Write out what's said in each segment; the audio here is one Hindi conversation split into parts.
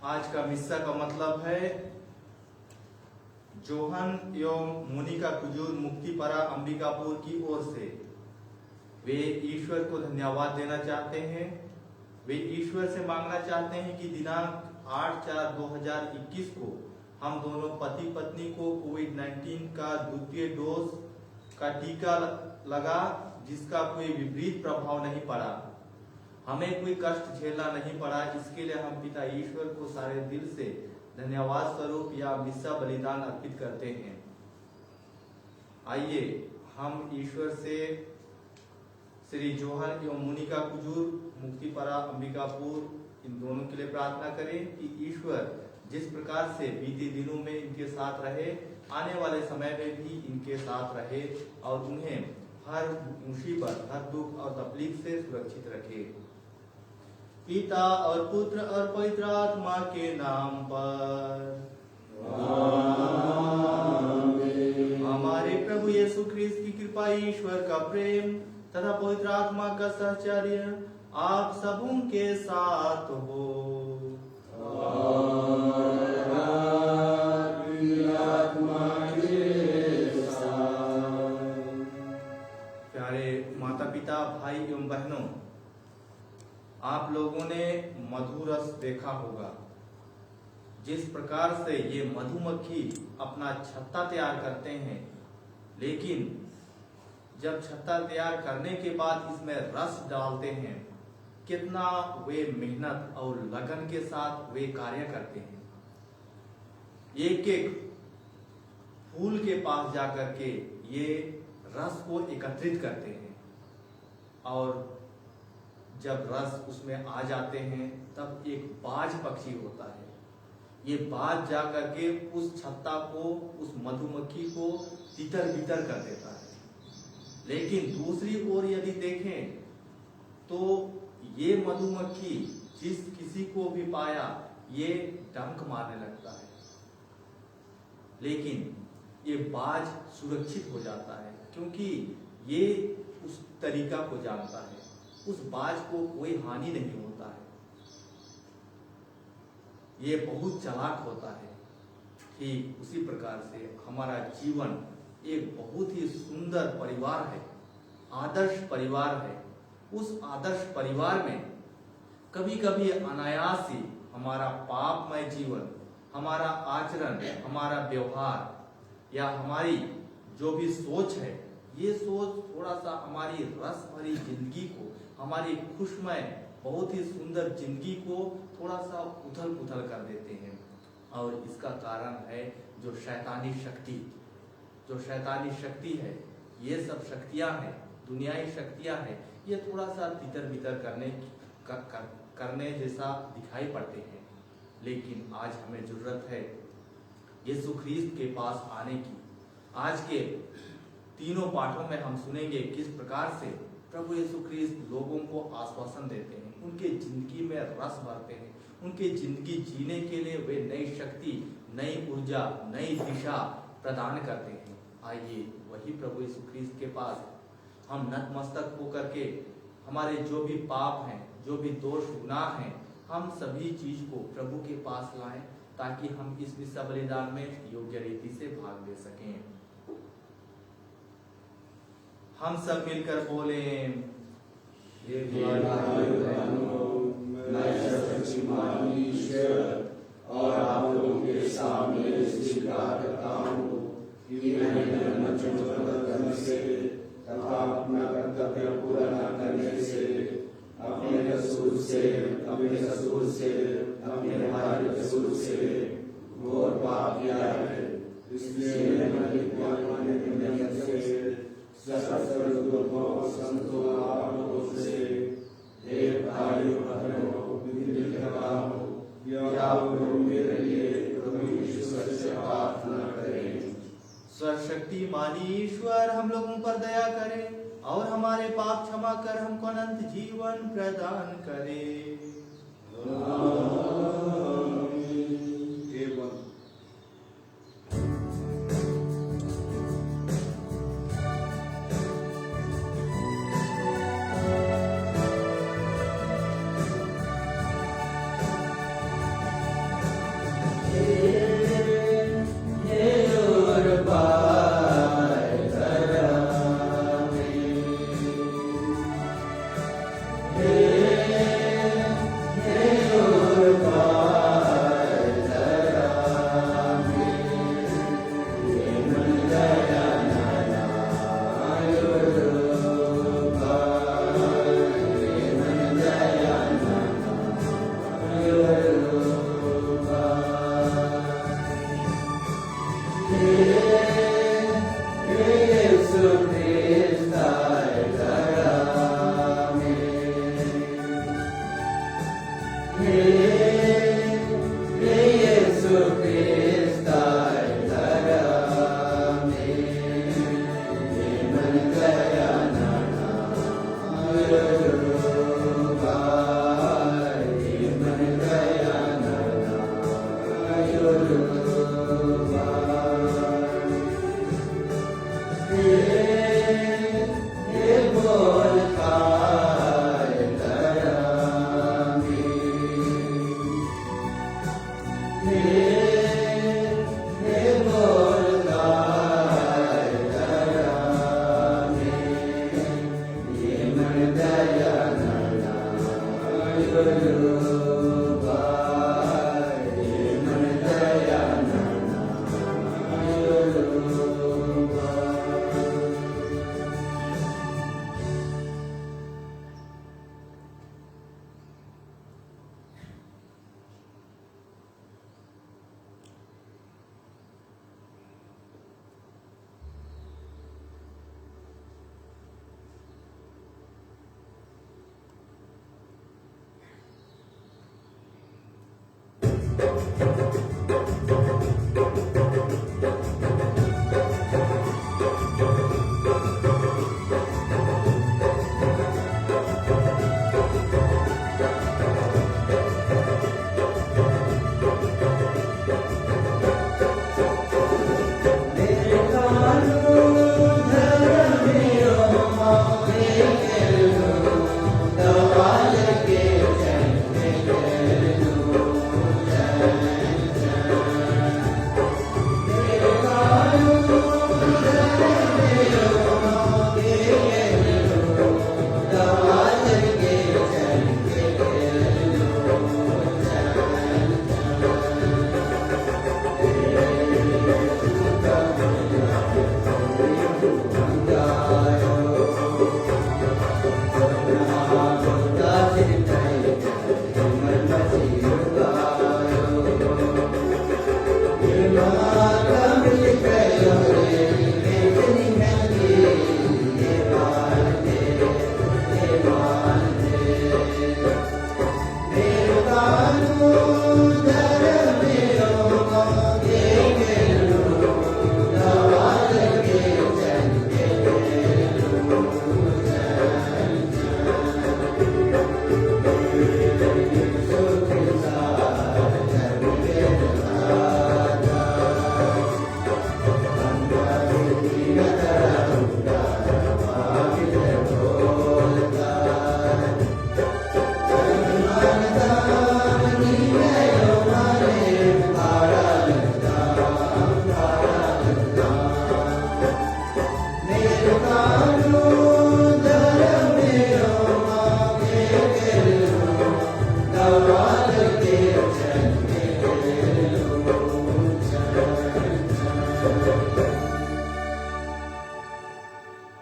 आज का मिस्सा का मतलब है जोहन एवं मोनिका कुजूर मुक्तिपरा अंबिकापुर की ओर से। वे ईश्वर को धन्यवाद देना चाहते हैं। वे ईश्वर से मांगना चाहते हैं कि दिनांक 8/4/2021 को हम दोनों पति पत्नी को कोविड-19 का द्वितीय डोज का टीका लगा, जिसका कोई विपरीत प्रभाव नहीं पड़ा, हमें कोई कष्ट झेलना नहीं पड़ा। इसके लिए हम पिता ईश्वर को सारे दिल से धन्यवाद स्वरूप या मिस्सा बलिदान अर्पित करते हैं। आइए हम ईश्वर से श्री जोहन एवं मोनिका कुजूर मुक्तिपरा अंबिकापुर इन दोनों के लिए प्रार्थना करें कि ईश्वर जिस प्रकार से बीते दिनों में इनके साथ रहे, आने वाले समय में भी इनके साथ रहे और उन्हें हर मुसीबत, हर दुख और तकलीफ से सुरक्षित रखे। पिता और पुत्र और पवित्र आत्मा के नाम पर आमीन। हमारे प्रभु यीशु ख्रिस्त की कृपा, ईश्वर का प्रेम तथा पवित्र आत्मा का सहचर्य आप सबों के साथ हो। प्यारे माता पिता, भाई एवं बहनों, आप लोगों ने मधुरस देखा होगा। जिस प्रकार से ये मधुमक्खी अपना छत्ता तैयार करते हैं, लेकिन जब छत्ता तैयार करने के बाद इसमें रस डालते हैं, कितना वे मेहनत और लगन के साथ वे कार्य करते हैं। एक एक फूल के पास जाकर के ये रस को एकत्रित करते हैं और जब रस उसमें आ जाते हैं तब एक बाज पक्षी होता है। ये बाज जा करके उस छत्ता को, उस मधुमक्खी को तितर बितर कर देता है। लेकिन दूसरी ओर यदि देखें तो ये मधुमक्खी जिस किसी को भी पाया ये डंक मारने लगता है, लेकिन ये बाज सुरक्षित हो जाता है क्योंकि ये उस तरीका को जानता है। उस बाज को कोई हानि नहीं होता है, ये बहुत चालाक होता है। ठीक उसी प्रकार से हमारा जीवन एक बहुत ही सुंदर परिवार है, आदर्श परिवार है। उस आदर्श परिवार में कभी कभी अनायास ही हमारा पापमय जीवन, हमारा आचरण, हमारा व्यवहार या हमारी जो भी सोच है, ये सोच थोड़ा सा हमारी रस भरी जिंदगी को, हमारी खुशमय बहुत ही सुंदर जिंदगी को थोड़ा सा उथल पुथल कर देते हैं। और इसका कारण है जो शैतानी शक्ति है, ये सब शक्तियां हैं, दुनियाई शक्तियां हैं, ये थोड़ा सा तितर बितर करने जैसा दिखाई पड़ते हैं, लेकिन आज हमें जरूरत है यीशु ख्रीस्त के पास आने की। आज के तीनों पाठों में हम सुनेंगे किस प्रकार से प्रभु यीशु ख्रीस्त लोगों को आश्वासन देते हैं, उनके जिंदगी में रस भरते हैं, उनके जिंदगी जीने के लिए वे नई शक्ति, नई ऊर्जा, नई दिशा प्रदान करते हैं। आइए वही प्रभु यीशु ख्रीस्त के पास हम नतमस्तक होकर के हमारे जो भी पाप हैं, जो भी दोष गुनाह हैं, हम सभी चीज को प्रभु के पास लाएं, ताकि हम इस विश्व बलिदान में योग्य रीति से भाग ले सकें। हम सब मिलकर बोले, और आप लोगों के सामने स्वीकार करता हूँ कि मैंने करने से तथा अपना कर्तव्य पूरा न करने से अपने कसूर से, अपने भाई कसूर से घोर पाप किया है। इसलिए संतों आप लोगों से एक भाई मेरे लिए प्रभु यीशु से प्रार्थना करें। सर्वशक्तिमान ईश्वर हम लोगों पर दया करे और हमारे पाप क्षमा कर हमको अनंत जीवन प्रदान करे।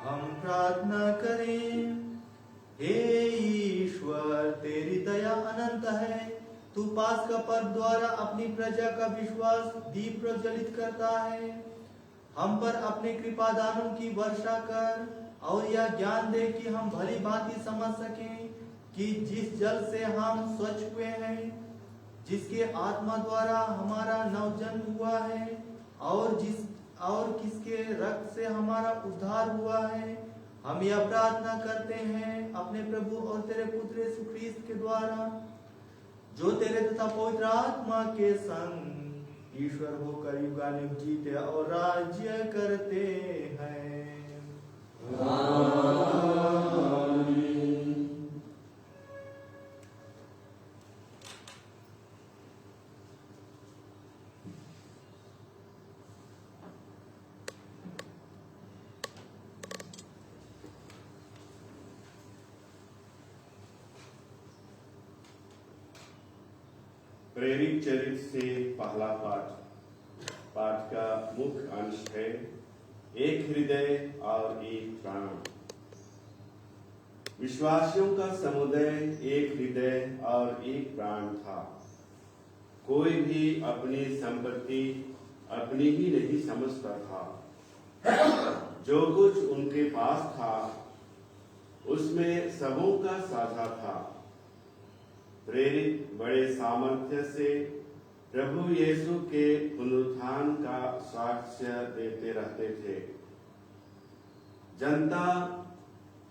हम प्रार्थना करें। हे ईश्वर, तेरी दया अनंत है। तू पास का पर्व द्वारा अपनी प्रजा का विश्वास दीप प्रज्वलित करता है। हम पर अपने कृपा दानों की वर्षा कर और यह ज्ञान दे कि हम भली भांति समझ सकें कि जिस जल से हम स्वच्छ हुए हैं, जिसके आत्मा द्वारा हमारा नवजन्म हुआ है और किसके रक्त से हमारा उद्धार हुआ है, हम यह प्रार्थना करते हैं अपने प्रभु और तेरे पुत्र यीशु ख्रीस्त के द्वारा, जो तेरे तथा पवित्र आत्मा के संग ईश्वर होकर युगानुग जीते और राज्य करते हैं। प्रेरित चरित्र से पहला पाठ। पाठ का मुख्य अंश है एक हृदय और एक प्राण। विश्वासियों का समुदाय एक हृदय और एक प्राण था। कोई भी अपनी संपत्ति अपनी ही नहीं समझता था। जो कुछ उनके पास था उसमें सबों का साझा था। प्रेरित बड़े सामर्थ्य से प्रभु यीशु के पुनरुत्थान का साक्ष्य देते रहते थे। जनता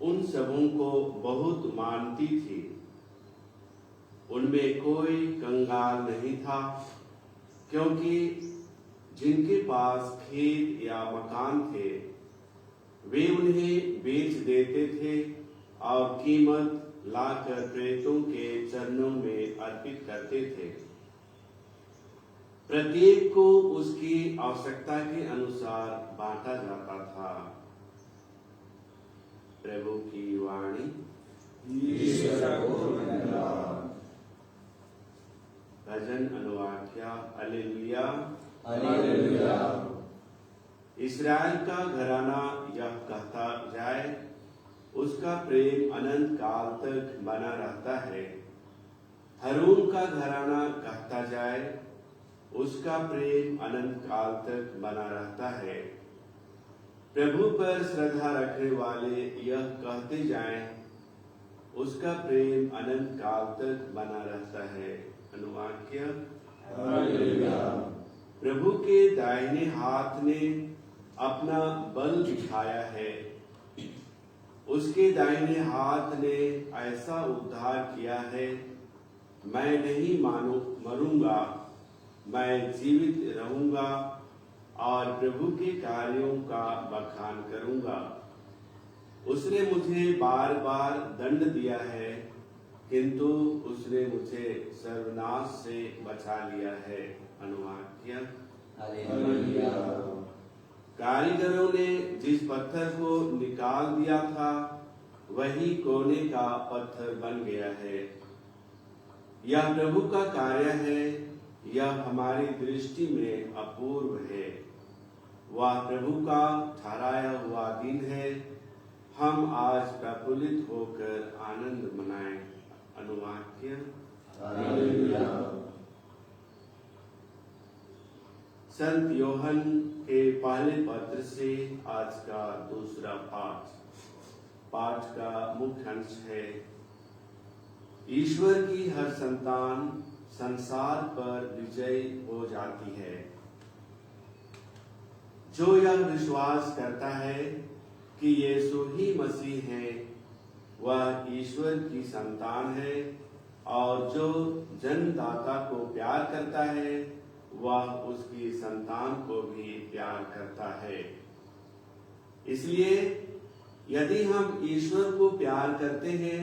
उन सबों को बहुत मानती थी। उनमें कोई कंगाल नहीं था, क्योंकि जिनके पास खेत या मकान थे वे उन्हें बेच देते थे और कीमत लाकर प्रेतों के चरणों में अर्पित करते थे। प्रत्येक को उसकी आवश्यकता के अनुसार बांटा जाता था। प्रभु की वाणी। भजन अनुवाक्या। Hallelujah hallelujah. इस्राएल का घराना यह कहता जाए, उसका प्रेम अनंत काल तक बना रहता है। हारून का घराना कहता जाए, उसका प्रेम अनंत काल तक बना रहता है। प्रभु पर श्रद्धा रखने वाले यह कहते जाएं, उसका प्रेम अनंत काल तक बना रहता है। अनुवाक्य। हालेलुया। प्रभु के दाहिने हाथ ने अपना बल दिखाया है। उसके दाहिने हाथ ने ऐसा उद्धार किया है, मैं नहीं मरूंगा, मैं जीवित रहूंगा और प्रभु के कार्यों का बखान करूंगा। उसने मुझे बार बार दंड दिया है, किंतु उसने मुझे सर्वनाश से बचा लिया है। अनुवाक्य। हालेलुया। कारीगरों ने जिस पत्थर को निकाल दिया था वही कोने का पत्थर बन गया है। यह प्रभु का कार्य है, यह हमारी दृष्टि में अपूर्व है। वह प्रभु का ठहराया हुआ दिन है। हम आज प्रफुल्लित होकर आनंद मनाएं। अनुवाक्य। हालेलुया। संत योहन के पहले पत्र से आज का दूसरा पाठ। पाठ का मुख्य अंश है ईश्वर की हर संतान संसार पर विजयी हो जाती है। जो यह विश्वास करता है कि यीशु ही मसीह है, वह ईश्वर की संतान है, और जो जन्मदाता को प्यार करता है वह उसकी संतान को भी प्यार करता है। इसलिए यदि हम ईश्वर को प्यार करते हैं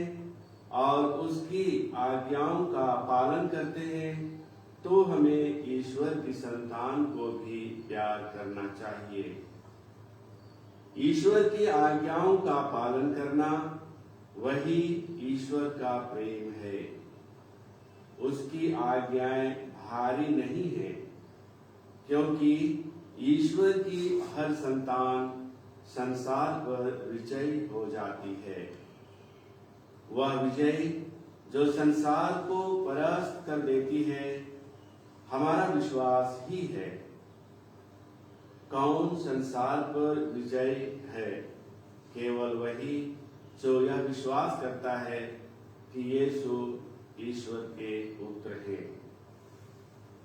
और उसकी आज्ञाओं का पालन करते हैं तो हमें ईश्वर की संतान को भी प्यार करना चाहिए। ईश्वर की आज्ञाओं का पालन करना वही ईश्वर का प्रेम है। उसकी आज्ञाएं भारी नहीं है, क्योंकि ईश्वर की हर संतान संसार पर विजयी हो जाती है। वह विजय जो संसार को परास्त कर देती है हमारा विश्वास ही है। कौन संसार पर विजयी है? केवल वही जो यह विश्वास करता है कि यीशु ईश्वर के पुत्र है।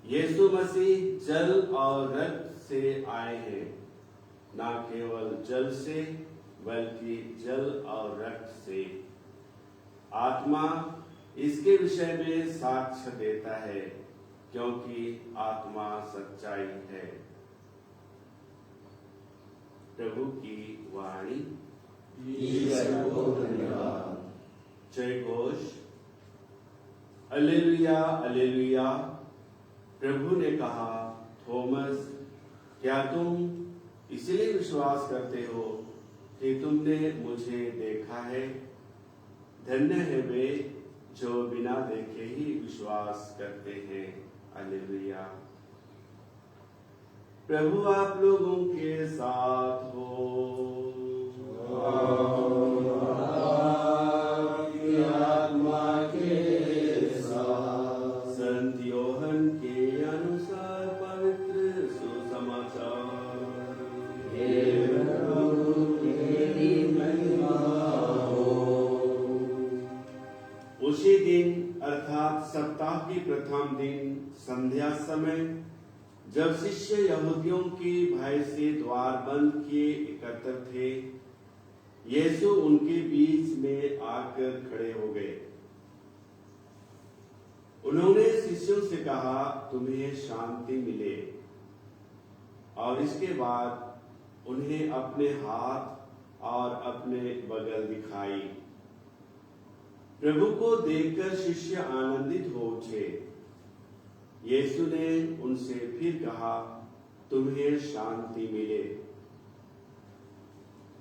यीशु मसीह जल और रक्त से आए हैं, ना केवल जल से बल्कि जल और रक्त से। आत्मा इसके विषय में साक्ष्य देता है, क्योंकि आत्मा सच्चाई है। प्रभु की वाणी। ईश्वर को धन्यवाद। जय घोष। Alleluia alleluia. प्रभु ने कहा, थॉमस, क्या तुम इसलिए विश्वास करते हो कि तुमने मुझे देखा है? धन्य है वे जो बिना देखे ही विश्वास करते हैं। अलेलुया। प्रभु आप लोगों के साथ हो। आपकी आत्मा के साथ। संत योहन के अनुसार पवित्र सुसमाचार। हे प्रभु तेरी महिमा हो। उसी दिन अर्थात सप्ताह की प्रथम दिन संध्या समय, जब शिष्य यहूदियों की भय से द्वार बंद किए एकत्र थे, यीशु उनके बीच में आकर खड़े हो गए। उन्होंने शिष्यों से कहा, तुम्हें शांति मिले। और इसके बाद उन्हें अपने हाथ और अपने बगल दिखाई। प्रभु को देखकर शिष्य आनंदित हो उठे। यीशु ने उनसे फिर कहा, तुम्हें शांति मिले।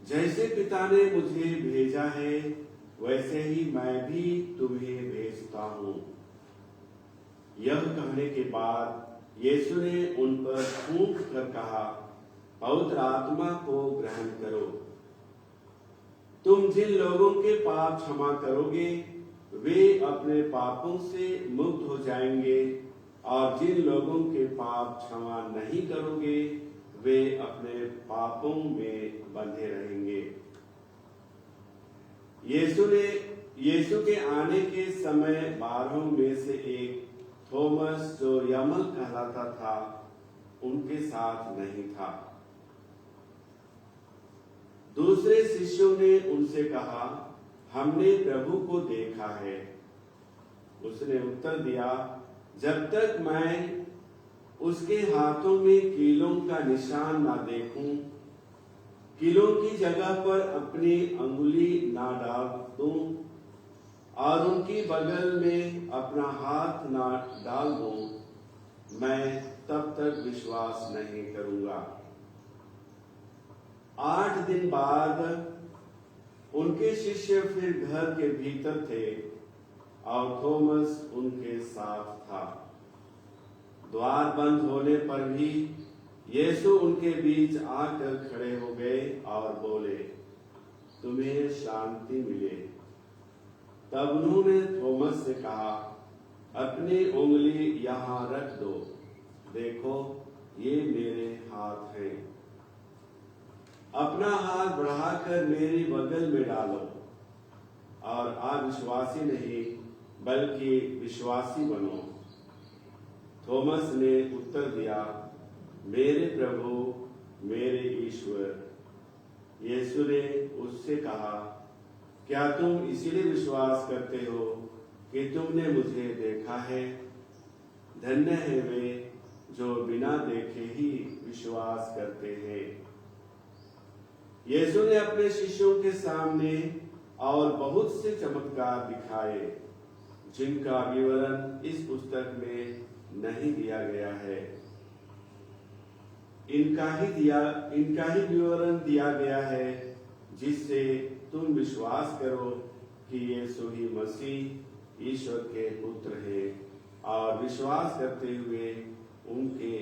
जैसे पिता ने मुझे भेजा है, वैसे ही मैं भी तुम्हें भेजता हूं। यह कहने के बाद यीशु ने उन पर फूंक कर कहा, पवित्र आत्मा को ग्रहण करो। तुम जिन लोगों के पाप क्षमा करोगे, वे अपने पापों से मुक्त हो जाएंगे, और जिन लोगों के पाप क्षमा नहीं करोगे, वे अपने पापों में बंधे रहेंगे। यीशु के आने के समय 12 में से एक थॉमस, जो यमल कहलाता था, उनके साथ नहीं था। दूसरे शिष्यों ने उनसे कहा, हमने प्रभु को देखा है। उसने उत्तर दिया, जब तक मैं उसके हाथों में कीलों का निशान ना देखूं, कीलों की जगह पर अपनी अंगुली ना डाल दूं, और उनकी बगल में अपना हाथ ना डाल दूं, मैं तब तक विश्वास नहीं करूंगा। 8 दिन बाद उनके शिष्य फिर घर के भीतर थे, और थॉमस उनके साथ था। द्वार बंद होने पर भी यीशु उनके बीच आकर खड़े हो गए और बोले, तुम्हें शांति मिले। तब उन्होंने थॉमस से कहा, अपनी उंगली यहाँ रख दो, देखो ये मेरे हाथ हैं। अपना हाथ बढ़ाकर मेरी बगल में डालो, और अविश्वासी नहीं बल्कि विश्वासी बनो। थॉमस ने उत्तर दिया, मेरे प्रभु, मेरे ईश्वर। यीशु ने उससे कहा, क्या तुम इसीलिए विश्वास करते हो कि तुमने मुझे देखा है? धन्य है वे जो बिना देखे ही विश्वास करते हैं। यीशु ने अपने शिष्यों के सामने और बहुत से चमत्कार दिखाए, जिनका विवरण इस पुस्तक में नहीं दिया गया है। इनका ही विवरण दिया गया है, जिससे तुम विश्वास करो कि यीशु ही मसीह ईश्वर के पुत्र है, और विश्वास करते हुए उनके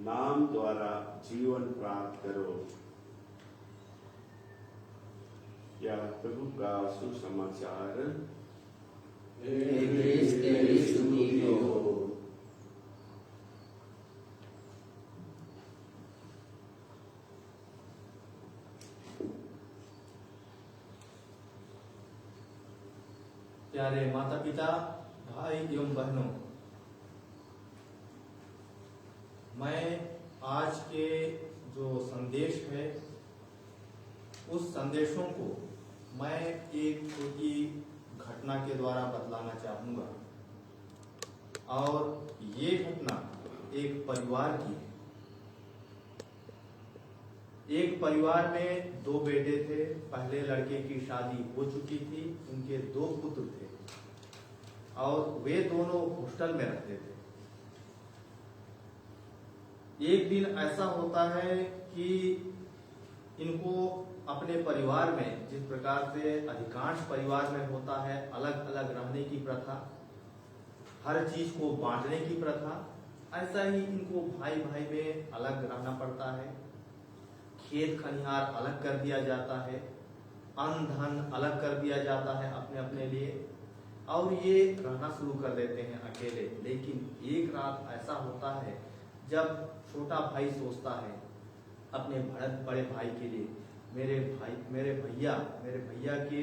नाम द्वारा जीवन प्राप्त करो। यह प्रभु का सुसमाचार। हे क्रिस्त तेरी स्तुति हो। प्यारे माता पिता, भाई एवं बहनों, मैं आज के जो संदेश है उस संदेशों को मैं एक छोटी घटना के द्वारा बतलाना चाहूँगा। और ये घटना एक परिवार की है। एक परिवार में दो बेटे थे। पहले लड़के की शादी हो चुकी थी, उनके दो पुत्र थे और वे दोनों हॉस्टल में रहते थे। एक दिन ऐसा होता है कि इनको अपने परिवार में, जिस प्रकार से अधिकांश परिवार में होता है, अलग अलग रहने की प्रथा, हर चीज को बांटने की प्रथा, ऐसा ही इनको भाई भाई में अलग रहना पड़ता है। खेत खलिहान अलग कर दिया जाता है, अन्न धन अलग कर दिया जाता है अपने अपने लिए, और ये रहना शुरू कर देते हैं अकेले। लेकिन एक रात ऐसा होता है जब छोटा भाई सोचता है अपने बड़े भाई के लिए, मेरे भैया के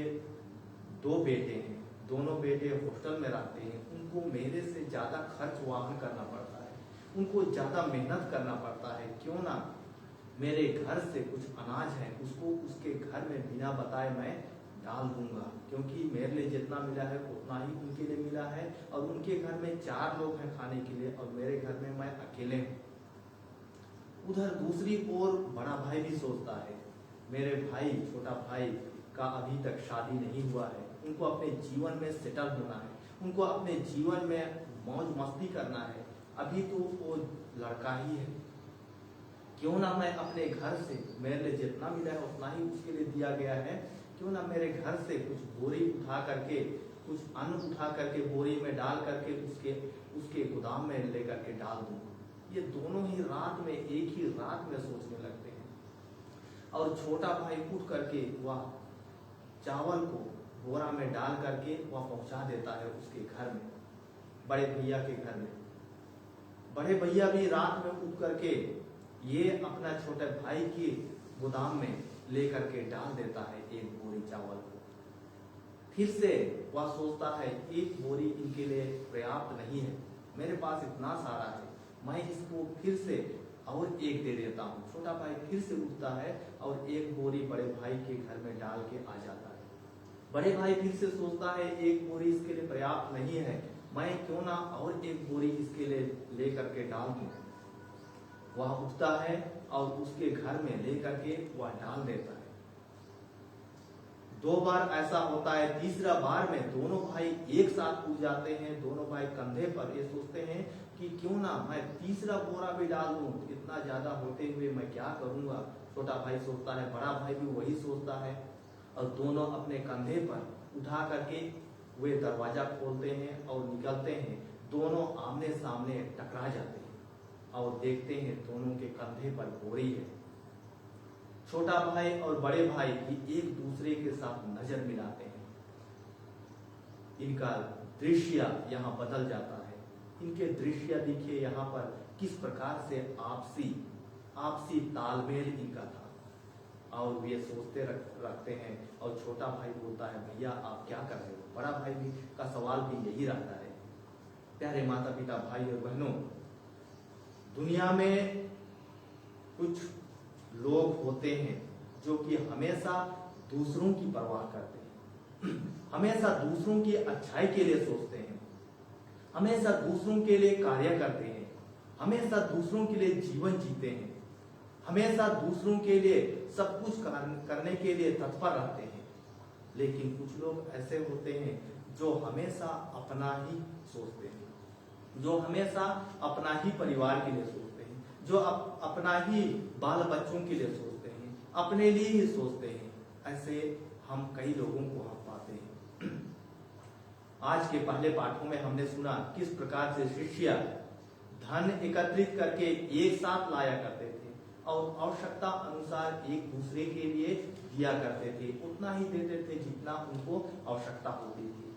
दो बेटे हैं, दोनों बेटे हॉस्टल में रहते हैं, उनको मेरे से ज्यादा खर्च वाहन करना पड़ता है, उनको ज्यादा मेहनत करना पड़ता है। क्यों ना मेरे घर से कुछ अनाज है उसको उसके घर में बिना बताए मैं डाल दूंगा, क्योंकि मेरे लिए जितना मिला है उतना ही उनके लिए मिला है, और उनके घर में 4 लोग हैं खाने के लिए और मेरे घर में मैं अकेले हूँ। उधर दूसरी ओर बड़ा भाई भी सोचता है, मेरे भाई, छोटा भाई का अभी तक शादी नहीं हुआ है, उनको अपने जीवन में सेटल होना है, उनको अपने जीवन में मौज मस्ती करना है, अभी तो वो लड़का ही है। क्यों ना मैं अपने घर से, मेरे लिए जितना मिला है उतना ही उसके लिए दिया गया है, क्यों ना मेरे घर से कुछ बोरी उठा करके, कुछ अन्न उठा करके बोरी में डाल करके उसके गोदाम में लेकर के डाल दूं। ये दोनों ही रात में, एक ही रात में सोचने लगते हैं। और छोटा भाई उठ करके वह चावल को बोरा में डाल करके वह पहुंचा देता है उसके घर में, बड़े भैया के घर में। बड़े भैया भी रात में उठ करके ये अपना छोटे भाई के गोदाम में लेकर के डाल देता है एक बोरी चावल को। फिर से वह सोचता है एक बोरी इनके लिए पर्याप्त नहीं है, मेरे पास इतना सारा है, मैं इसको फिर से और एक दे देता हूँ। छोटा भाई फिर से उठता है और एक बोरी बड़े भाई के घर में डाल के आ जाता है। बड़े भाई फिर से सोचता है एक बोरी इसके लिए पर्याप्त नहीं है, मैं क्यों ना और एक बोरी इसके लिए ले करके डाल दूं। वह उठता है और उसके घर में ले करके वह डाल देता है। 2 बार ऐसा होता है, तीसरा बार में दोनों भाई एक साथ उठ जाते हैं, दोनों भाई कंधे पर। ये सोचते हैं कि क्यों ना मैं तीसरा बोरा भी डाल दूं, इतना ज्यादा होते हुए मैं क्या करूंगा। छोटा भाई सोचता है, बड़ा भाई भी वही सोचता है, और दोनों अपने कंधे पर उठा करके वे दरवाजा खोलते हैं और निकलते हैं। दोनों आमने सामने टकरा जाते हैं और देखते हैं दोनों के कंधे पर बोरी है। छोटा भाई और बड़े भाई भी एक दूसरे के साथ नजर मिलाते हैं। इनका दृश्य यहाँ बदल जाता है। इनके दृश्य देखिए यहाँ पर किस प्रकार से आपसी तालमेल इनका था। और वे सोचते रखते हैं, और छोटा भाई बोलता है, भैया आप क्या कर रहे हो। बड़ा भाई भी का सवाल भी यही रहता है। प्यारे माता पिता, भाई और बहनों, दुनिया में कुछ लोग होते हैं जो कि हमेशा दूसरों की परवाह करते हैं, हमेशा दूसरों की अच्छाई के लिए सोचते हैं, हमेशा दूसरों के लिए कार्य करते हैं, हमेशा दूसरों के लिए जीवन जीते हैं, हमेशा दूसरों के लिए सब कुछ करने के लिए तत्पर रहते हैं। लेकिन कुछ लोग ऐसे होते हैं जो हमेशा अपना ही सोचते हैं, जो हमेशा अपना ही परिवार के लिए सोचते हैं, जो अपना ही बाल बच्चों के लिए सोचते हैं, अपने लिए ही सोचते हैं। ऐसे हम कई लोगों को हम पाते हैं। आज के पहले पाठों में हमने सुना किस प्रकार से शिष्य धन एकत्रित करके एक साथ लाया करते थे और आवश्यकता अनुसार एक दूसरे के लिए दिया करते थे, उतना ही देते थे जितना उनको आवश्यकता होती थी।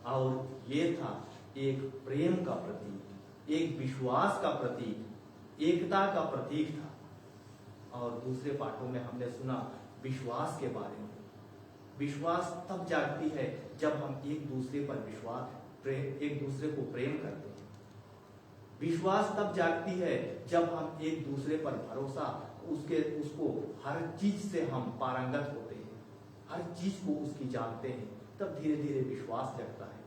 और ये था एक प्रेम का प्रतीक, एक विश्वास का प्रतीक, एकता का प्रतीक था। और दूसरे पाठों में हमने सुना विश्वास के बारे में। विश्वास तब जागती है जब हम एक दूसरे पर एक दूसरे को प्रेम करते हैं। विश्वास तब जागती है जब हम एक दूसरे पर भरोसा उसको हर चीज से हम पारंगत होते हैं, हर चीज को उसकी जानते हैं, तब धीरे धीरे विश्वास जगता है।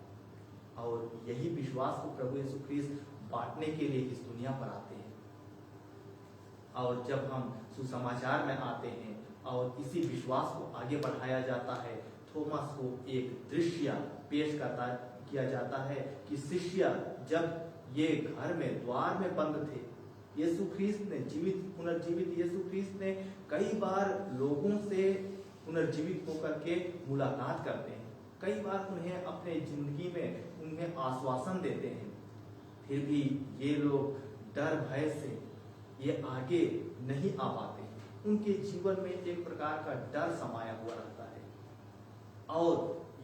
और यही विश्वास को प्रभु यीशु ख्रीस्त बांटने के लिए इस दुनिया पर आते हैं। और जब हम सुसमाचार में आते हैं और इसी विश्वास को आगे बढ़ाया जाता है, थोमस को एक दृश्य पेश किया जाता है कि शिष्य जब ये घर में द्वार में बंद थे, यीशु ख्रीस्त ने पुनर्जीवित यीशु ख्रीस्त ने कई बार लोगों से पुनर्जीवित होकर के मुलाकात करते हैं, कई बार उन्हें अपने जिंदगी में उन्हें आश्वासन देते हैं। फिर भी ये लोग डर भय से ये आगे नहीं आ पाते, उनके जीवन में एक प्रकार का डर समाया हुआ रहता है। और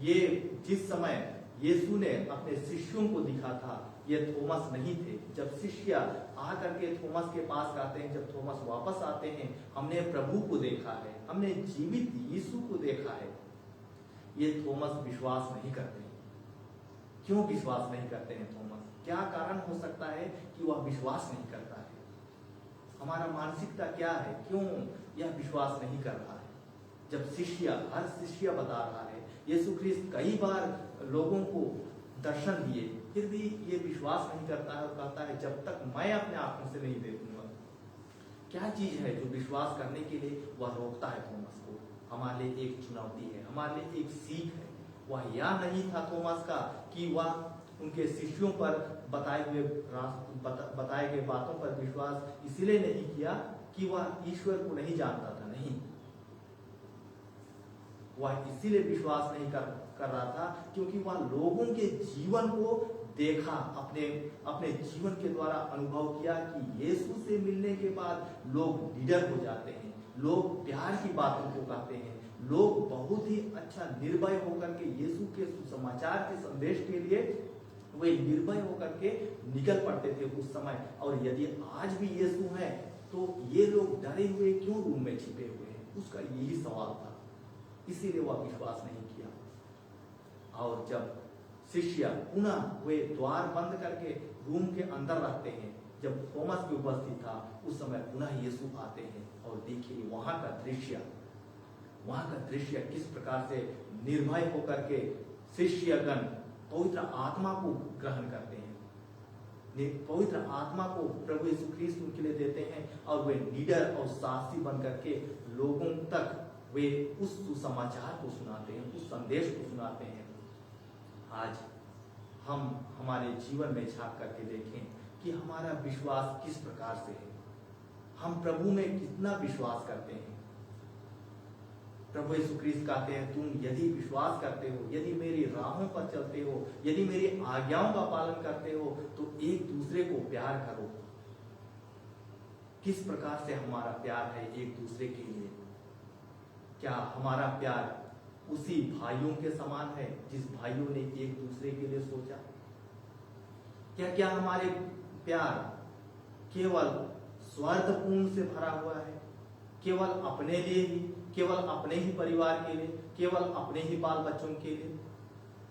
ये जिस समय यीशु ने अपने शिष्यों को दिखा था, ये थोमस नहीं थे। जब शिष्य आकर के थोमस के पास आते हैं, जब थोमस वापस आते हैं, हमने प्रभु को देखा है, हमने जीवित यीशु को देखा है, ये थोमस विश्वास नहीं करते। क्यों विश्वास नहीं करते हैं थोमस? क्या कारण हो सकता है कि वह विश्वास नहीं करता है? हमारा मानसिकता क्या है, क्यों यह विश्वास नहीं कर रहा है? जब हर शिष्य बता रहा है, यीशु ख्रीस्त कई बार लोगों को दर्शन दिए, फिर भी ये विश्वास नहीं करता है और कहता है जब तक मैं अपने आंखों से नहीं देखूंगा। क्या चीज है जो विश्वास करने के लिए वह रोकता है थोमस को? हमारे लिए एक चुनौती है, हमारे लिए एक सीख है। वह यह नहीं था थोमस का कि वह उनके शिष्यों पर बताए गए बातों पर विश्वास इसलिए नहीं किया कि वह ईश्वर को नहीं जानता था, नहीं, वह इसीलिए विश्वास नहीं कर रहा था क्योंकि वह लोगों के जीवन को देखा, अपने जीवन के द्वारा अनुभव किया कि यीशु से मिलने के बाद लोग निडर हो जाते हैं, लोग प्यार की बातों को कहते हैं, लोग बहुत ही अच्छा निर्भय होकर के यीशु के सुसमाचार के संदेश के लिए वे निर्भय होकर के निकल पड़ते थे उस समय। और यदि आज भी यीशु है तो ये लोग डरे हुए क्यों रूम में छिपे हुए हैं? उसका यही सवाल था, इसीलिए वह विश्वास नहीं किया। और जब शिष्य पुनः वे द्वार बंद करके रूम के अंदर रहते हैं, जब थोमस भी उपस्थित था, उस समय पुनः यीशु आते हैं और देखिए वहां का दृश्य किस प्रकार से निर्भय होकर के शिष्यगण पवित्र आत्मा को ग्रहण करते हैं, पवित्र आत्मा को प्रभु यीशु ख्रीस्त उनके लिए देते हैं और वे निडर और साहसी बन करके लोगों तक वे उस सुसमाचार को सुनाते हैं, उस संदेश को सुनाते हैं। आज हम हमारे जीवन में झांक करके देखें कि हमारा विश्वास किस प्रकार से है, हम प्रभु में कितना विश्वास करते हैं। प्रभु यीशु ख्रीस्त कहते हैं, तुम यदि विश्वास करते हो, यदि मेरी राहों पर चलते हो, यदि मेरी आज्ञाओं का पालन करते हो, तो एक दूसरे को प्यार करो। किस प्रकार से हमारा प्यार है एक दूसरे के लिए? क्या हमारा प्यार उसी भाइयों के समान है जिस भाइयों ने एक दूसरे के लिए सोचा? क्या हमारे प्यार केवल स्वार्थपूर्ण से भरा हुआ है, केवल अपने लिए ही, केवल अपने ही परिवार के लिए, केवल अपने ही बाल बच्चों के लिए?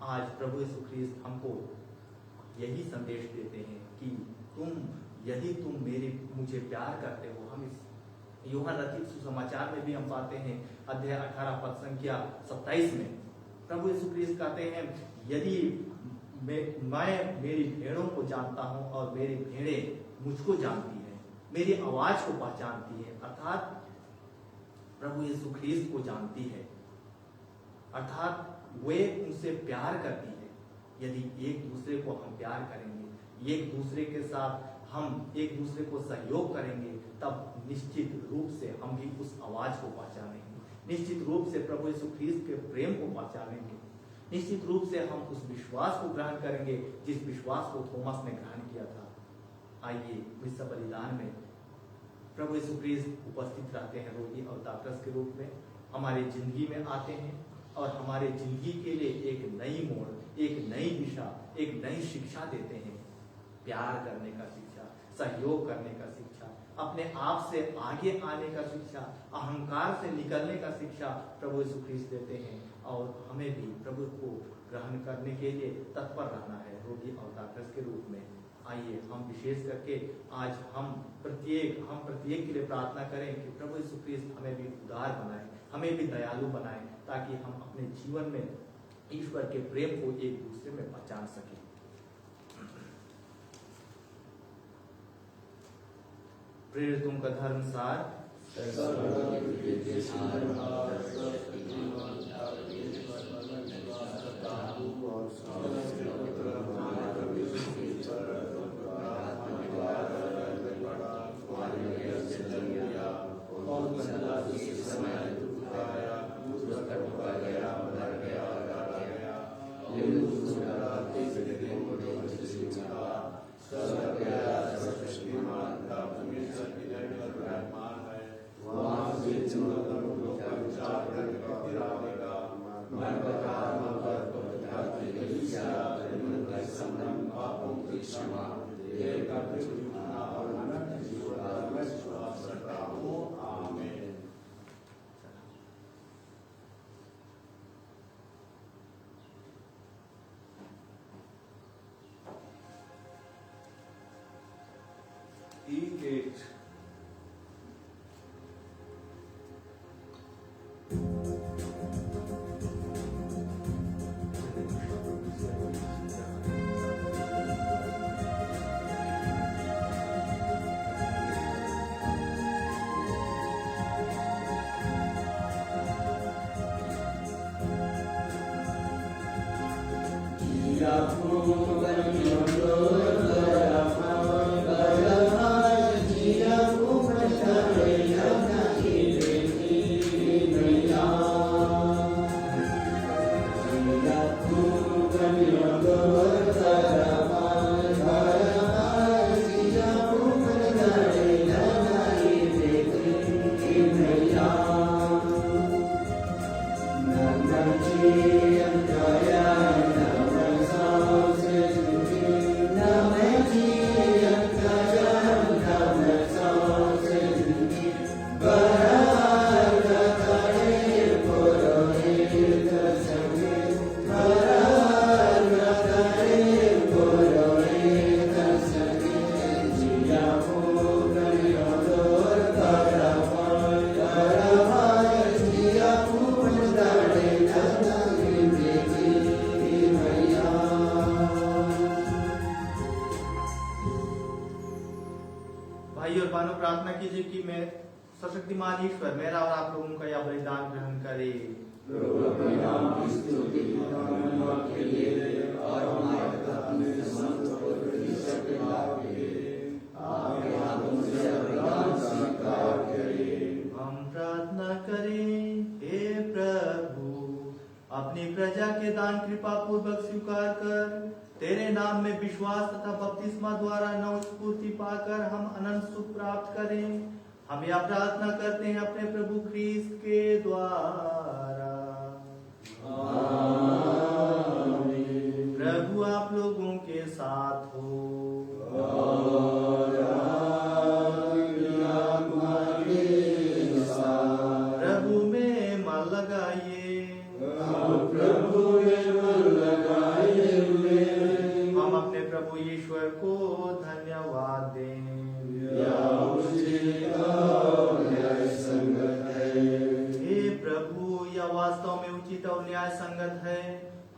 आज प्रभु यीशु ख्रीस्त हमको यही संदेश देते हैं कि यदि तुम मुझे प्यार करते हो। हम इस यूहन्ना रचित सुसमाचार में भी हम पाते हैं, अध्याय 18 पद संख्या 27 में प्रभु यीशु ख्रीस्त कहते हैं, यदि मैं मेरी भेड़ों को जानता हूं और मेरी भेड़ें मुझको जानती है, मेरी आवाज को पहचानती है, अर्थात प्रभु यीशु ख्रीस्त को जानती है, अर्थात वे उनसे प्यार करती है। यदि एक दूसरे को हम प्यार करेंगे, एक दूसरे के साथ हम एक दूसरे को सहयोग करेंगे, तब निश्चित रूप से हम भी उस आवाज को पहचानेंगे, निश्चित रूप से प्रभु यीशु ख्रीस्त के प्रेम को पहचानेंगे। निश्चित रूप से हम उस विश्वास को ग्रहण करेंगे जिस विश्वास को थोमस ने ग्रहण किया था। आइए विश्व बलिदान में प्रभु यीशु क्रिस्त उपस्थित रहते हैं, रोगी और दातरस के रूप में हमारी जिंदगी में आते हैं और हमारे जिंदगी के लिए एक नई मोड़, एक नई दिशा, एक नई शिक्षा देते हैं। प्यार करने का शिक्षा, सहयोग करने का शिक्षा, अपने आप से आगे आने का शिक्षा, अहंकार से निकलने का शिक्षा प्रभु यीशु ख्रीस्त देते हैं और हमें भी प्रभु को ग्रहण करने के लिए तत्पर रहना है रोगी और दातरस के रूप में। आइए हम विशेष करके आज हम प्रत्येक के लिए प्रार्थना करें कि प्रभु यीशु ख्रीस्त हमें भी उदार बनाए, हमें भी दयालु बनाए, ताकि हम अपने जीवन में ईश्वर के प्रेम को एक दूसरे में पहचान सकें। प्रेरितों का धर्म सार। E8 सशक्तिमान ईश्वर मेरा और आप लोगों का यह बलिदान ग्रहण करे। हम प्रार्थना करें। हे प्रभु, अपनी प्रजा के दान कृपा पूर्वक स्वीकार कर तेरे नाम में विश्वास तथा बपतिस्मा द्वारा नव स्फूर्ति पाकर हम अनंत सुख प्राप्त करें। हम यह प्रार्थना करते हैं अपने प्रभु ख्रीस्त के द्वारा। आमीन। प्रभु आप लोगों के साथ हो। प्रभु में मन लगाइए। हम अपने प्रभु ईश्वर को धन्यवाद दें। हे प्रभु, यह वास्तव में उचित और न्याय संगत है,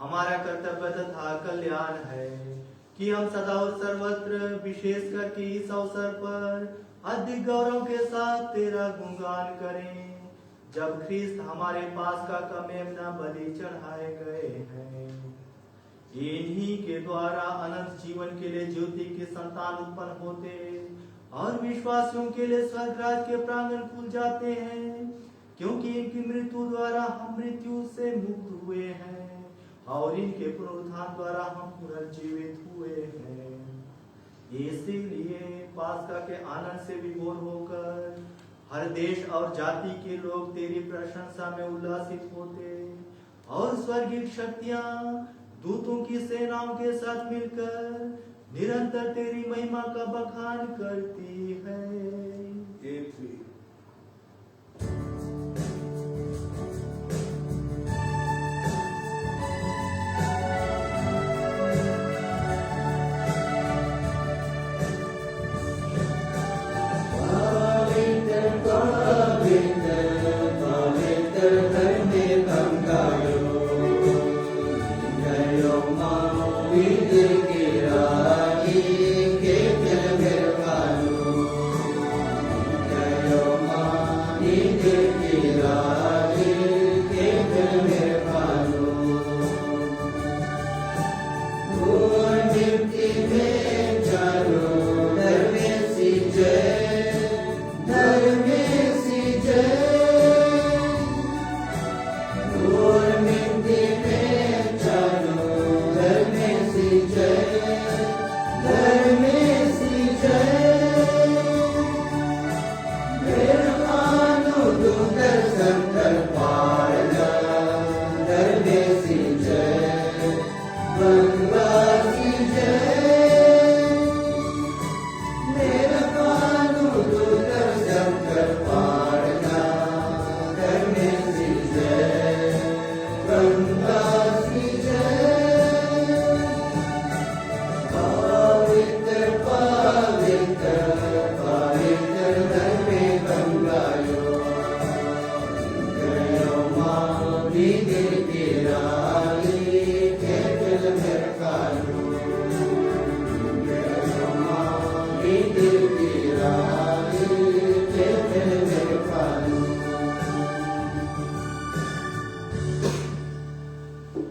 हमारा कर्तव्य तथा कल्याण है कि हम सदा और सर्वत्र विशेष करके इस अवसर पर अधिक गौरव के साथ तेरा गुणगान करें, जब ख्रीस्त हमारे पास का मेमना बलि चढ़ाए गए हैं। इन्हीं के द्वारा अनंत जीवन के लिए ज्योति के संतान उत्पन्न होते और विश्वासियों के लिए स्वर्गराज के प्रांगण खुल जाते हैं, क्योंकि इनकी मृत्यु द्वारा हम मृत्यु से मुक्त हुए हैं और इनके पुनरुत्थान द्वारा हम पुनर्जीवित हुए हैं। इसीलिए पास्का के आनंद से विभोर होकर हर देश और जाति के लोग तेरी प्रशंसा में उल्लासित होते और स्वर्गीय शक्तियां दूतों की सेनाओं के साथ मिलकर निरंतर तेरी महिमा का बखान करती है।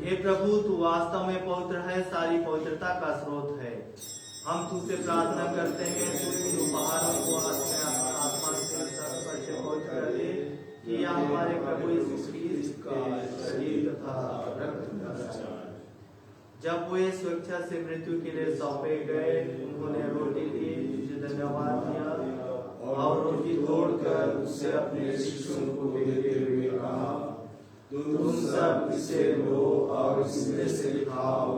हे प्रभु, तू वास्तव में पवित्र है, सारी पवित्रता का स्रोत है। हम तुझसे प्रार्थना करते हैं तू इन उपहारों को आत्मा से स्पर्श पवित्र कर दे कि यह हमारे प्रभु यीशु ख्रीस्त का शरीर तथा रक्त है। जब वे स्वेच्छा से मृत्यु के लिए सौंपे गए, उन्होंने रोटी ली, तुझे धन्यवाद दिया और रोटी तोड़कर उसे अपने शिष्यों को देते हुए कहा, तुम सब इसे लो और इसमें से खाओ,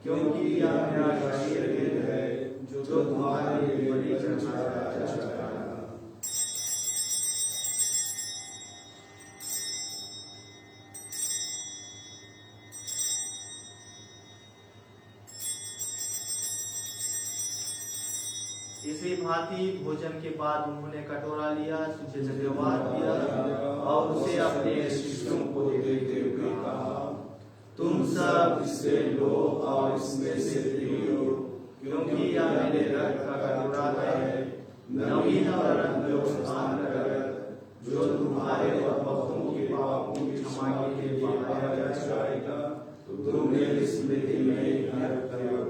क्योंकि यह मेरा शरीर है जो तुम्हारे लिए बलि चढ़ाया जाएगा। इसी भांति भोजन के बाद उन्होंने कटोरा लिया, तुझे धन्यवाद दिया और उसे अपने शिष्यों को देते हुए कहा, तुम सब इससे लो और इसमें से पियो, क्योंकि यह मेरे रक्त का कटोरा है, नवीन और अनंत रक्त, जो तुम्हारे और बहुतों के पापों की क्षमा के लिए बहाया जाएगा। तुम मेरी स्मृति में यह करो।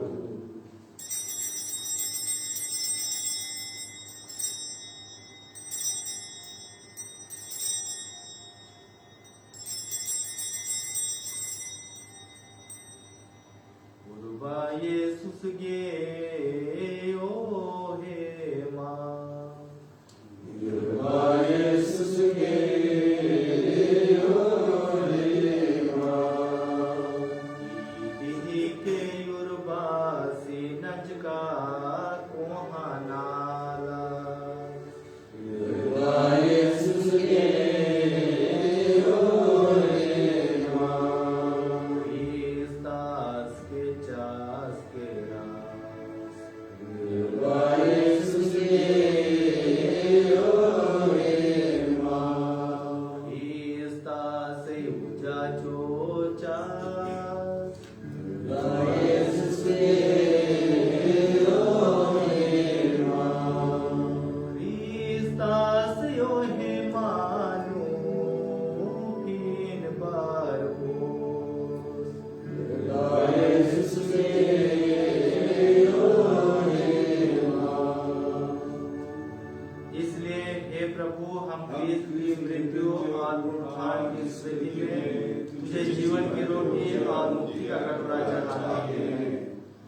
तुझे जीवन की रोटी और मुक्ति का कटोरा चढ़ाते हैं।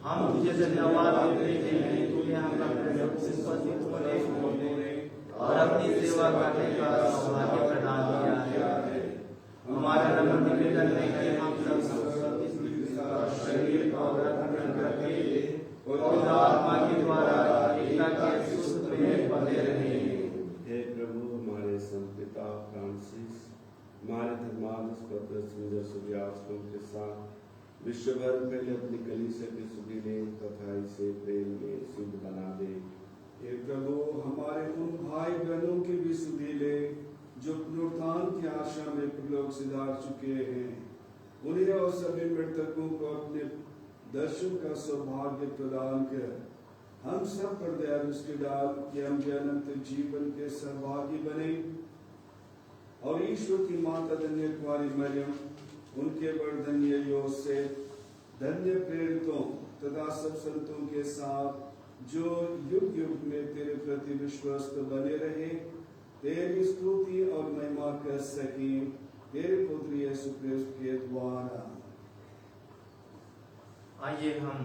हम तुझे धन्यवाद देते हैं कि तूने हमें अपने उपस्थित होने और अपनी सेवा करने का सौभाग्य प्रदान किया है। हमारा नम्र निवेदन है कि हम सब शरीर और रक्त करके और आत्मा के द्वारा एकता के सूत्र में बंधे रहें। हे प्रभु, हमारे संपिता फ्रांसिस, हमारे धर्माध्यक्ष पत्र सुंदर सूर्यास्तों के साथ विश्व भर पहले अपनी कलीसिया के सुधीले तथा इसे प्रेम में सिद्ध बना दे। हे प्रभु, हमारे उन भाई बहनों के भी सुधीले जो पुनरुत्थान की आशा में प्रलोक सिधार चुके हैं, उन्हें और सभी मृतकों को अपने दर्शन का सौभाग्य प्रदान कर हम सब पर दया दृष्टि डाल कि हम अनंत जीवन के सहभागी बने और ईश्वर की माता धन्य कुमारी मरियम, उनके वर्धन्य योसेफ, धन्य प्रेरितों तथा सब संतों के साथ जो युग युग में तेरे प्रति विश्वस्त बने रहे, तेरी स्तुति और महिमा कर सके तेरे पुत्र यीशु क्रिस्त के द्वारा। आइए हम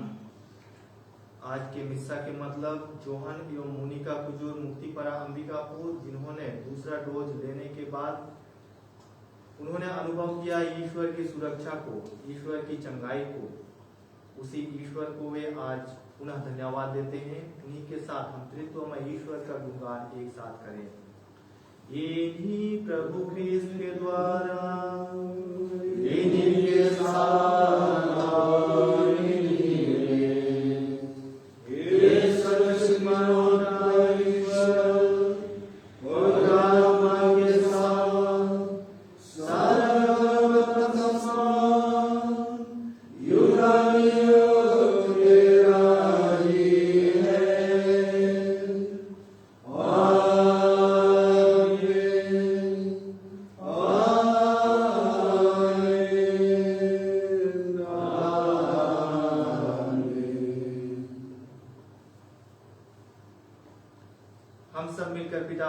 आज के मिस्सा के मतलब जोहन एवं मोनिका कुजूर मुक्तिपरा अंबिकापुर, जिन्होंने दूसरा डोज लेने के बाद उन्होंने अनुभव किया ईश्वर की सुरक्षा को, ईश्वर की चंगाई को, उसी ईश्वर को वे आज पुनः धन्यवाद देते हैं। उन्हीं के साथ हम त्रित्वमय ईश्वर का गुणगान एक साथ करें। इन्हीं प्रभु ख्रीस्त के द्वारा, इन्हीं के साथ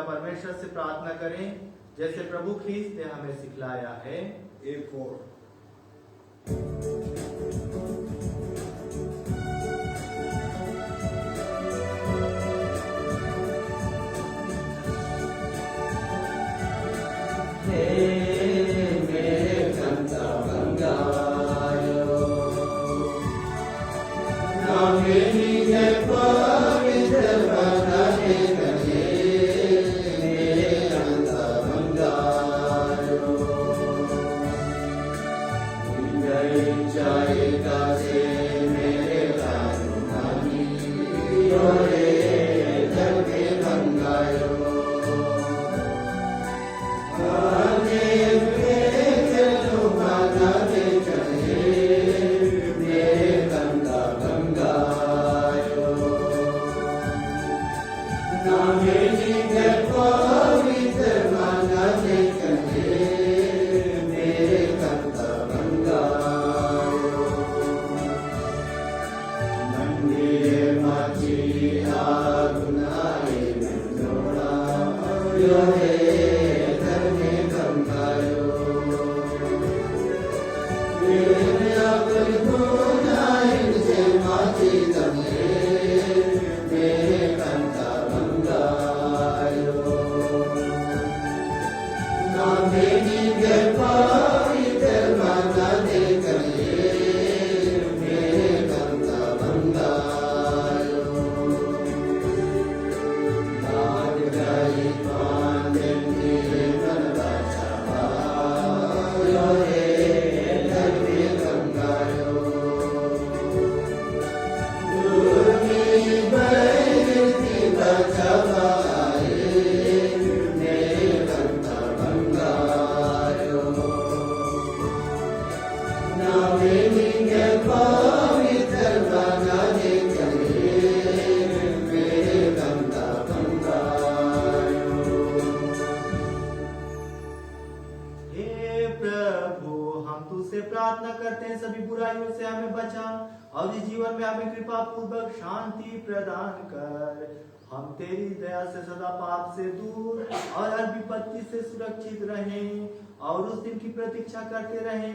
परमेश्वर से प्रार्थना करें जैसे प्रभु ख्रीस्त ने हमें सिखलाया है। एक और हम तेरी दया से सदा पाप से दूर और हर विपत्ति से सुरक्षित रहें और उस दिन की प्रतीक्षा करते रहें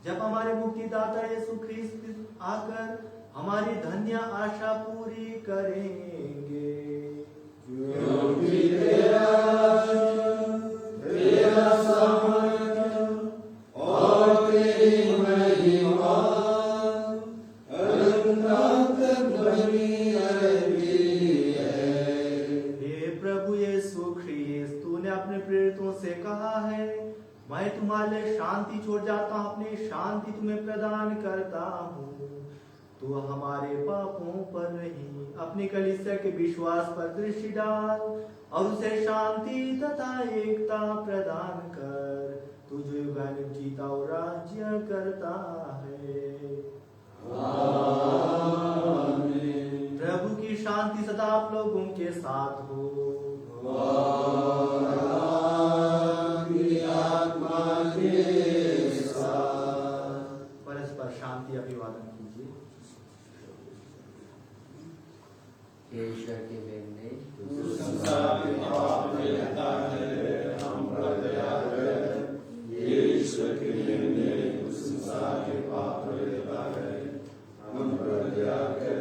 जब हमारे मुक्तिदाता यीशु ख्रिस्त आकर हमारी धन्य आशा पूरी करेंगे। क्योंकि तेरा सामर्थ्य और तेरी महिमा अनंत तक बनी रहती है। हे प्रभु यीशु ख्रिस्त, तूने अपने प्रेरितों से कहा है, मैं तुम्हारे लिए शांति छोड़ जाता हूँ, अपनी शांति तुम्हें प्रदान करता हूँ। तू हमारे पापों पर नहीं, अपनी कलीसिया के विश्वास पर दृष्टि डाल और उसे शांति तथा एकता प्रदान कर। तू जो युगानुयुग जीता और राज्य करता है। आमीन। प्रभु की शांति सदा आप लोगों के साथ हो। और आपकी आत्मा के साथ। परस्पर शांति अभिवादन कीजिए। ईश्वर के मेमने संसार के पाप में रहता है, हम पर दया कर। ये ईश्वर के मेमने संसार के पाप में रहता है, हम पर दया कर।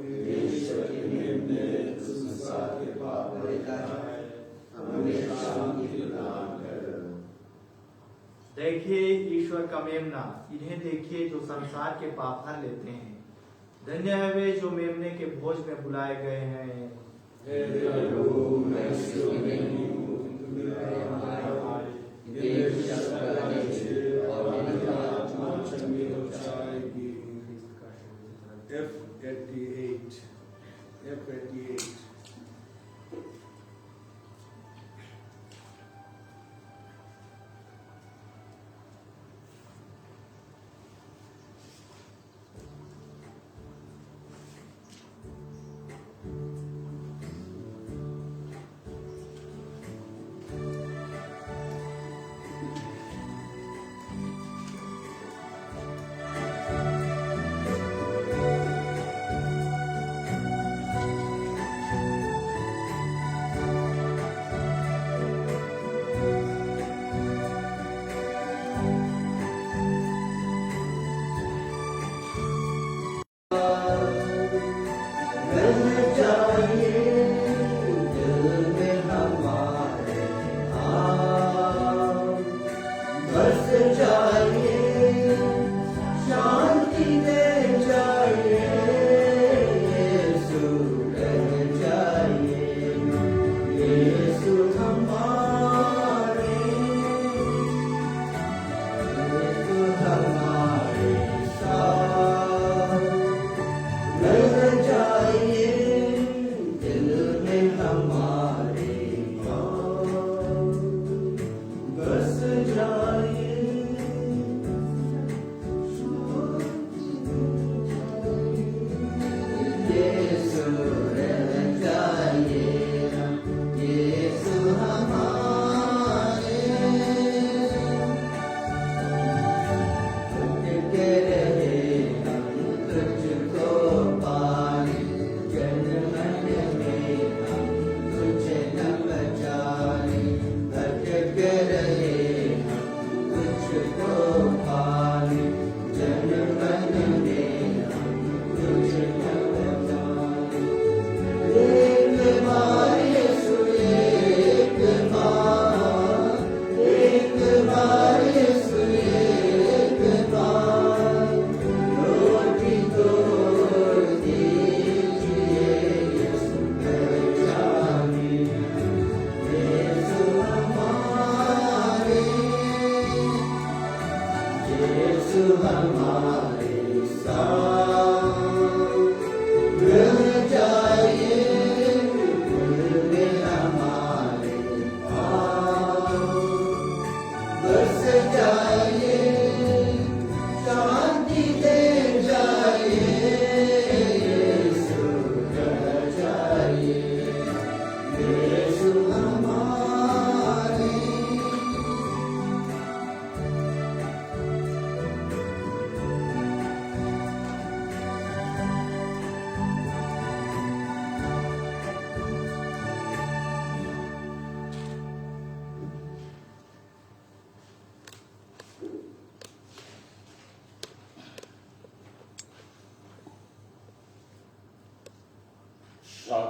ये ईश्वर के मेमने संसार के पाप में रहता है, हमें शांति प्रदान कर। देखिए ईश्वर का मेमना, इन्हें देखिए जो संसार के पाप हर लेते हैं। धन्य है वे जो मेमने के भोज में बुलाए गए हैं। हे प्रभु, मैं इसके नहीं हूँ, तुम मेरे हमारे ये शब्द करने से और मेरी आत्मा चंगी हो जाएगी। F88 F88 हे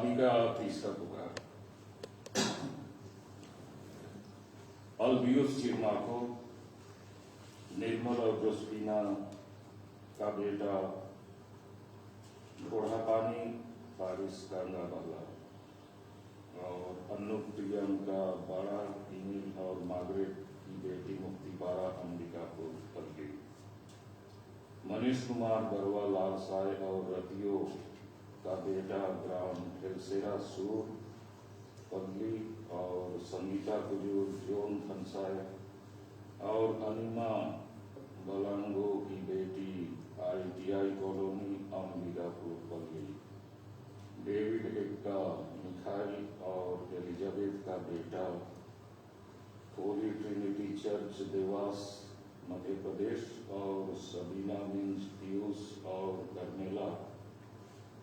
अभी का तीसरा होगा। अल्बियुस चिरमाको, निर्मल और जोस्फिना का बेटा, घोड़ा पानी पारिस का वाला, और अनुप्रियम का बड़ा इमिल और मार्गरेट की बेटी मुक्तिपारा अंबिकापुर पल्ली, मनीष कुमार बरवा लालसाय और रतियो का बेटा ग्राम हेलसेरा सूर पल्ली, और संगीता कुजूर जोन खनसाय, और अनिमा बलांगो की बेटी ITI कॉलोनी अंबिकापुर पल्ली, डेविड एक्का मिखाइल और एलिजाबेथ का बेटा होली ट्रिनिटी चर्च देवास मध्य प्रदेश, और सबीना मिंज पीयूष और कर्मेला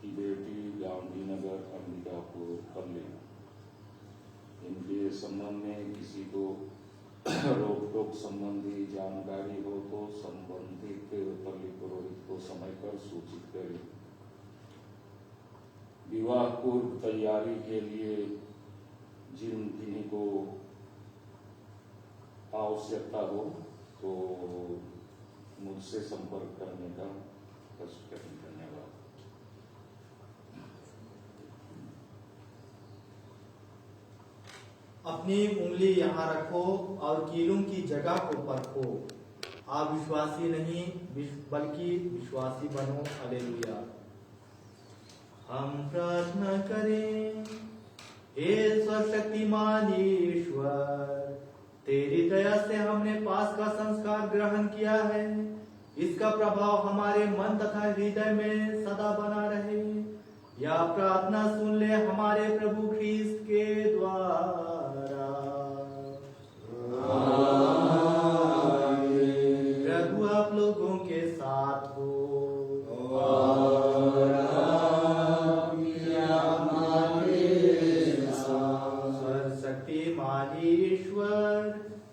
की बेटी गांधीनगर अंबिकापुर पल्ली। इनके संबंध में किसी को रोक टोक संबंधी जानकारी हो तो संबंधित पल्ली पुरोहित को समय पर सूचित करें। विवाह पूर्व तैयारी के लिए जिन किन्हीं को आवश्यकता हो तो मुझसे संपर्क करने का कष्ट करें। धन्यवाद। अपनी उंगली यहाँ रखो और कीलों की जगह को परखो। आप विश्वासी नहीं बल्कि विश्वासी बनो। हालेलुया। हम प्रार्थना करें। हे सर्वशक्तिमान ईश्वर, तेरी दया से हमने पास का संस्कार ग्रहण किया है। इसका प्रभाव हमारे मन तथा हृदय में सदा बना रहे। यह प्रार्थना सुन ले हमारे प्रभु ख्रीस्त के द्वारा। प्रभु आप लोगों के साथ हो। सर्वशक्तिमान ईश्वर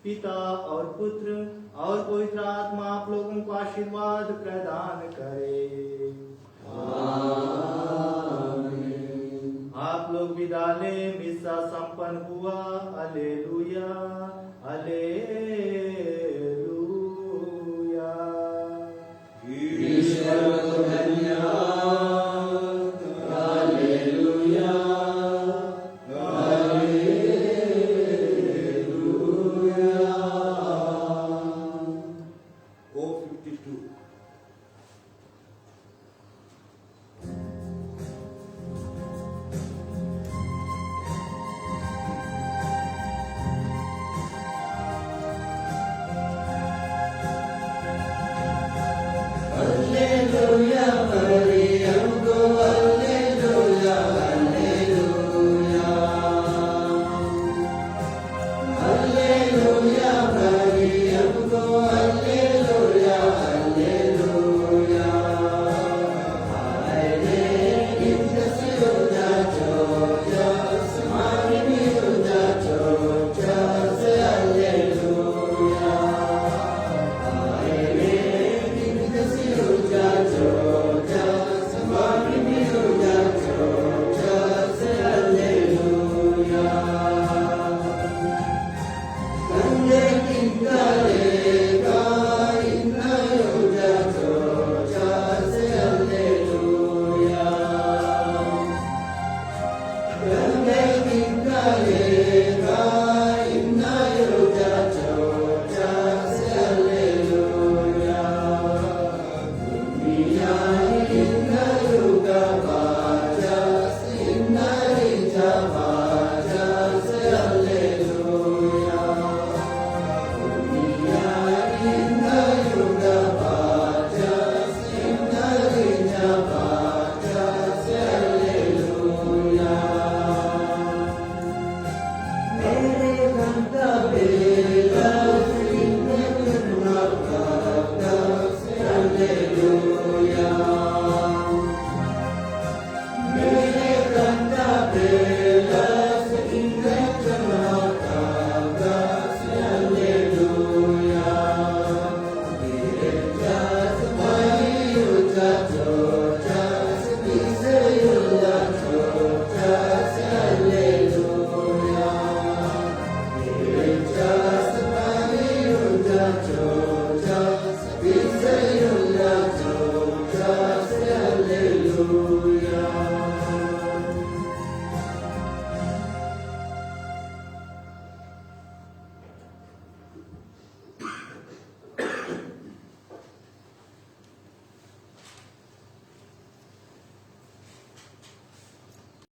पिता और पुत्र और पवित्र आत्मा आप लोगों को आशीर्वाद प्रदान करे। आप लोग विदा लें। मिसा संपन्न हुआ। Hallelujah hallelujah. ईश्वर को धन्यवाद। Hallelujah hallelujah. O52। Hallelujah Maryam को हालेलुया हालेलुया। हालेलुया मरियम को हालेलुया हालेलुया। हाय रे इंद्रसिरुजा चोचस मानिरुजा चोचस हालेलुया। हाय रे इंद्रसिरुजा चोचस मानिरुजा चोचस हालेलुया। कंदे किंकालेगा इंद्रयुजा चोचस हालेलुया। कंदे किंकालेगा